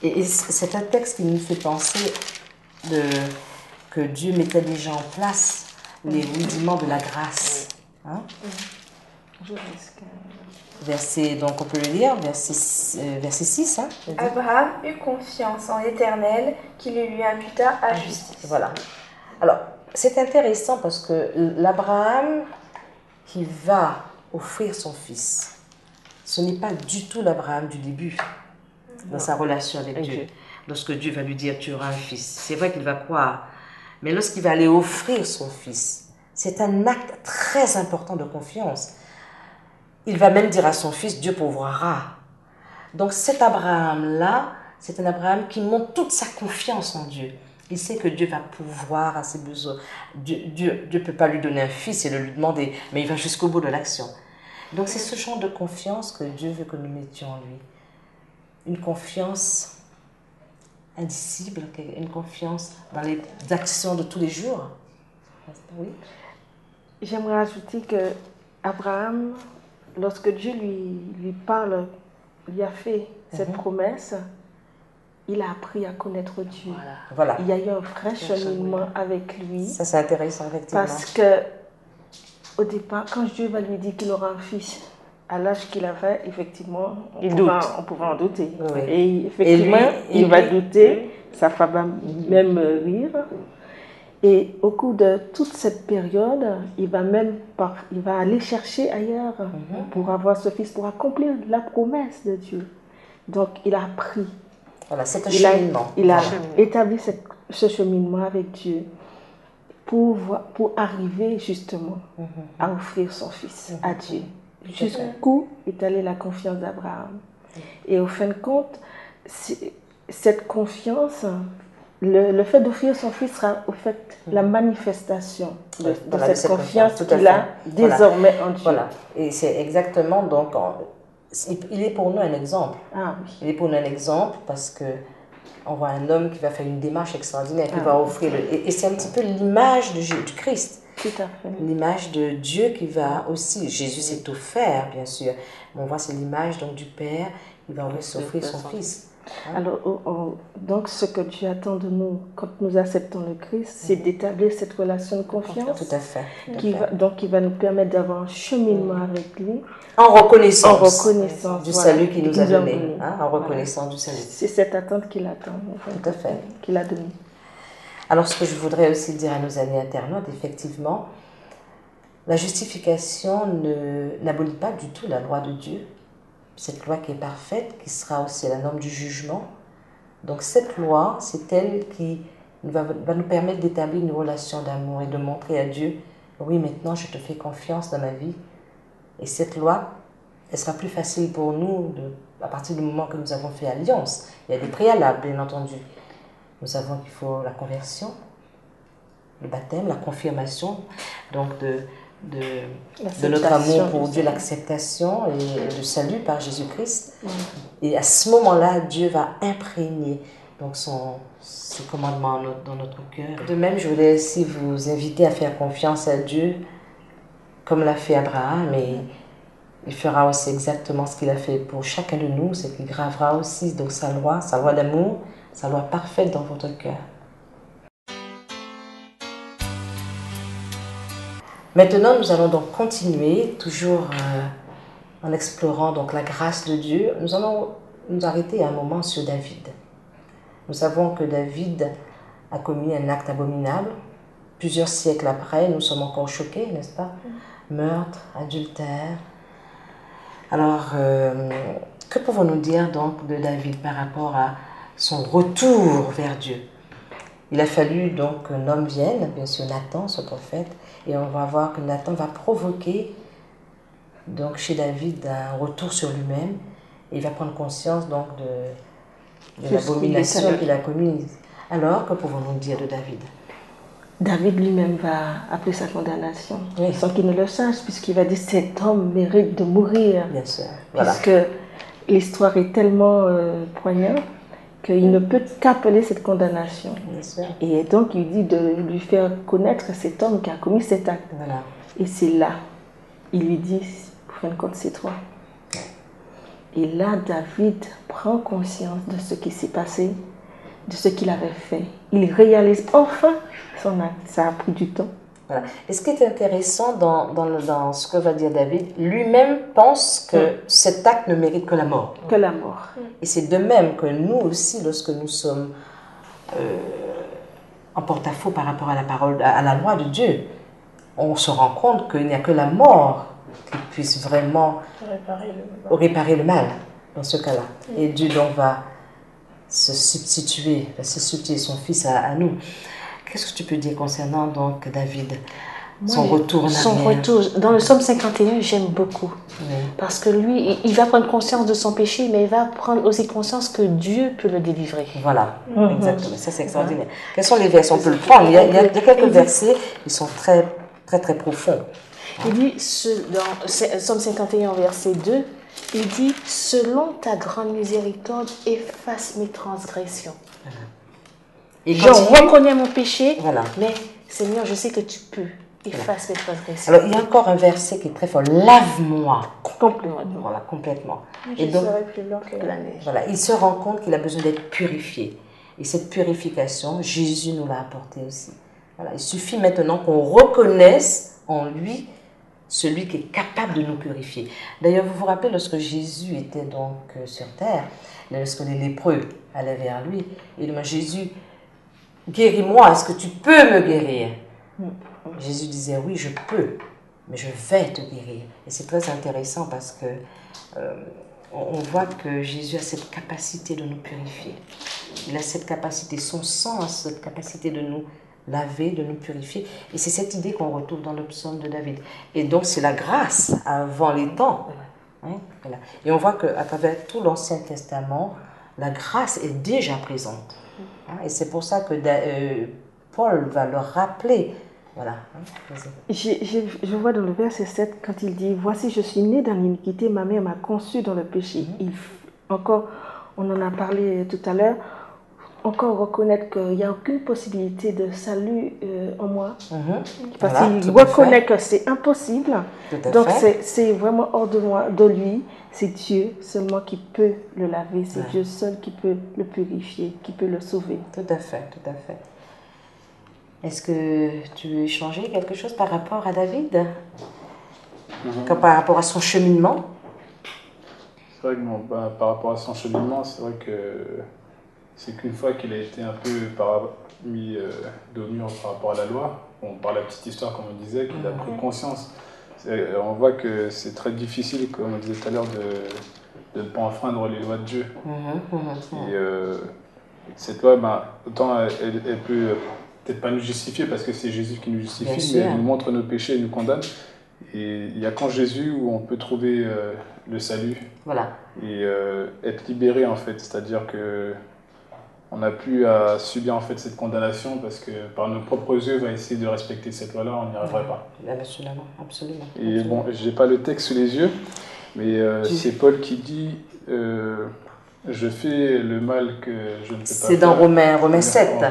Et c'est un texte qui nous fait penser que Dieu mettait déjà en place les rudiments de la grâce. Hein? Verset, donc on peut le lire, verset 6. Hein, Abraham eut confiance en l'Éternel qui le lui imputa à justice. Voilà. Alors, c'est intéressant parce que l'Abraham qui va offrir son fils, ce n'est pas du tout l'Abraham du début dans sa relation avec Dieu. Lorsque Dieu va lui dire tu auras un fils, c'est vrai qu'il va croire, mais lorsqu'il va aller offrir son fils, c'est un acte très important de confiance. Il va même dire à son fils, Dieu pourvoira. Donc cet Abraham-là, c'est un Abraham qui montre toute sa confiance en Dieu. Il sait que Dieu va pourvoir à ses besoins. Dieu ne peut pas lui donner un fils et le lui demander, mais il va jusqu'au bout de l'action. Donc c'est ce genre de confiance que Dieu veut que nous mettions en lui. Une confiance indicible, une confiance dans les actions de tous les jours. Oui. J'aimerais ajouter que Abraham, lorsque Dieu lui parle, lui a fait cette promesse, il a appris à connaître Dieu. Voilà. Il y a eu un vrai cheminement avec lui. Ça, c'est intéressant, effectivement. Parce que, au départ, quand Dieu va lui dire qu'il aura un fils, à l'âge qu'il avait, effectivement, on pouvait en douter. Oui. Et effectivement, il va douter, sa femme va même rire. Et au cours de toute cette période, il va aller chercher ailleurs pour avoir ce fils, pour accomplir la promesse de Dieu. Donc, il a appris. Voilà, c'est un cheminement. Il a établi ce cheminement avec Dieu pour arriver justement à offrir son fils à Dieu. Jusqu'où est allée la confiance d'Abraham. Et au fin de compte, cette confiance, le fait d'offrir son fils sera au fait la manifestation de cette confiance qu'il a désormais en Dieu. Voilà, et c'est exactement donc, il est pour nous un exemple. Ah, oui. Il est pour nous un exemple parce que on voit un homme qui va faire une démarche extraordinaire, qui va offrir et c'est un petit peu l'image du Christ. Tout à fait. L'image de Dieu qui va aussi, Jésus s'est offert bien sûr, mais on voit c'est l'image donc du Père qui va offrir son Fils. Hein? Alors, donc ce que Dieu attend de nous quand nous acceptons le Christ, c'est d'établir cette relation de confiance. Tout à fait. Qui va nous permettre d'avoir un cheminement avec lui. En reconnaissance du voilà, salut qu'il nous a donné. Hein? En reconnaissance du salut. C'est cette attente qu'il attend. Tout à fait. Qu'il a donnée. Alors, ce que je voudrais aussi dire à nos amis internautes, effectivement, la justification n'abolit pas du tout la loi de Dieu. Cette loi qui est parfaite, qui sera aussi la norme du jugement. Donc, cette loi, c'est elle qui va nous permettre d'établir une relation d'amour et de montrer à Dieu, oui, maintenant, je te fais confiance dans ma vie. Et cette loi, elle sera plus facile pour nous à partir du moment que nous avons fait alliance. Il y a des préalables, bien entendu. Nous savons qu'il faut la conversion, le baptême, la confirmation donc de notre amour pour Dieu, l'acceptation et le salut par Jésus-Christ. Et à ce moment-là, Dieu va imprégner donc ses commandements dans notre cœur. De même, je voulais aussi vous inviter à faire confiance à Dieu comme l'a fait Abraham, et il fera aussi exactement ce qu'il a fait pour chacun de nous, c'est qu'il gravera aussi donc sa loi d'amour, sa loi parfaite dans votre cœur. Maintenant, nous allons donc continuer, toujours en explorant donc la grâce de Dieu. Nous allons nous arrêter un moment sur David. Nous savons que David a commis un acte abominable. Plusieurs siècles après, nous sommes encore choqués, n'est-ce pas? Meurtre, adultère. Alors, que pouvons-nous dire donc de David par rapport à son retour vers Dieu? Il a fallu donc qu'un homme vienne, bien sûr Nathan, ce prophète, et on va voir que Nathan va provoquer donc chez David un retour sur lui-même, et il va prendre conscience donc de l'abomination qu'il a commise. Alors, que pouvons-nous dire de David? David lui-même va appeler sa condamnation, oui, sans qu'il ne le sache, puisqu'il va dire cet homme mérite de mourir. Bien sûr. Voilà. Puisque l'histoire est tellement poignante qu'il ne peut qu'appeler cette condamnation. Bien sûr. Et donc il dit de lui faire connaître cet homme qui a commis cet acte. Voilà. Et c'est là, il lui dit, pour fin de compte, c'est toi. Et là, David prend conscience de ce qui s'est passé, de ce qu'il avait fait. Il réalise enfin son acte. Ça a pris du temps. Voilà. Et ce qui est intéressant dans ce que va dire David, lui-même pense que cet acte ne mérite que la mort. Que la mort. Et c'est de même que nous aussi, lorsque nous sommes en porte-à-faux par rapport à la parole, à la loi de Dieu, on se rend compte qu'il n'y a que la mort qui puisse vraiment réparer le mal dans ce cas-là. Et Dieu donc va se substituer son fils à nous. Qu'est-ce que tu peux dire concernant donc David, son retour en arrière? Son retour, dans le psaume 51, j'aime beaucoup. Oui. Parce que lui, il va prendre conscience de son péché, mais il va prendre aussi conscience que Dieu peut le délivrer. Voilà, exactement. Ça, c'est extraordinaire. Quels sont les versets? On peut le prendre. Il y a quelques versets qui sont très, très, très profonds. Il dit, dans psaume 51, verset 2, il dit « Selon ta grande miséricorde, efface mes transgressions. » Et Je reconnais mon péché, voilà. Mais Seigneur, je sais que tu peux. Efface mes transgressions. Alors, il y a encore un verset qui est très fort. Lave-moi. Complètement. Voilà, complètement. Je serai plus blanc que la neige. Voilà, il se rend compte qu'il a besoin d'être purifié. Et cette purification, Jésus nous l'a apportée aussi. Voilà, il suffit maintenant qu'on reconnaisse en lui celui qui est capable de nous purifier. D'ailleurs, vous vous rappelez, lorsque Jésus était donc sur terre, lorsque les lépreux allaient vers lui, il demandait, Jésus, guéris-moi, est-ce que tu peux me guérir? Jésus disait, oui, je peux, mais je vais te guérir. Et c'est très intéressant parce que on voit que Jésus a cette capacité de nous purifier. Il a cette capacité, son sang a cette capacité de nous laver, de nous purifier. Et c'est cette idée qu'on retrouve dans le psaume de David. Et donc, c'est la grâce avant les temps. Hein, voilà. Et on voit qu'à travers tout l'Ancien Testament, la grâce est déjà présente. Hein, et c'est pour ça que Paul va leur rappeler. Voilà. Hein, je vois dans le verset 7, quand il dit « Voici, je suis né dans l'iniquité, ma mère m'a conçu dans le péché. » Encore, on en a parlé tout à l'heure, encore reconnaître qu'il n'y a aucune possibilité de salut en moi. Parce qu'il reconnaît que c'est impossible. Donc c'est vraiment hors de moi, de lui. C'est Dieu seulement qui peut le laver. C'est Dieu seul qui peut le purifier, qui peut le sauver. Tout à fait, tout à fait. Est-ce que tu veux changer quelque chose par rapport à David? Comme par rapport à son cheminement? C'est vrai que par rapport à son cheminement, c'est vrai que c'est qu'une fois qu'il a été un peu mis dos au mur par rapport à la loi, par la petite histoire, comme on disait, qu'il a pris conscience. On voit que c'est très difficile, comme on disait tout à l'heure, de ne pas enfreindre les lois de Dieu. Et cette loi, autant elle peut peut-être pas nous justifier, parce que c'est Jésus qui nous justifie, mais elle nous montre nos péchés et nous condamne. Et il n'y a qu'en Jésus où on peut trouver le salut. Voilà. Et être libéré, en fait. C'est-à-dire que on n'a plus à subir en fait cette condamnation, parce que par nos propres yeux, on va essayer de respecter cette loi-là, on n'y arriverait pas. Absolument, absolument. Et bon, je n'ai pas le texte sous les yeux, mais c'est Paul qui dit je fais le mal que je ne peux pas faire. C'est dans Romains 7.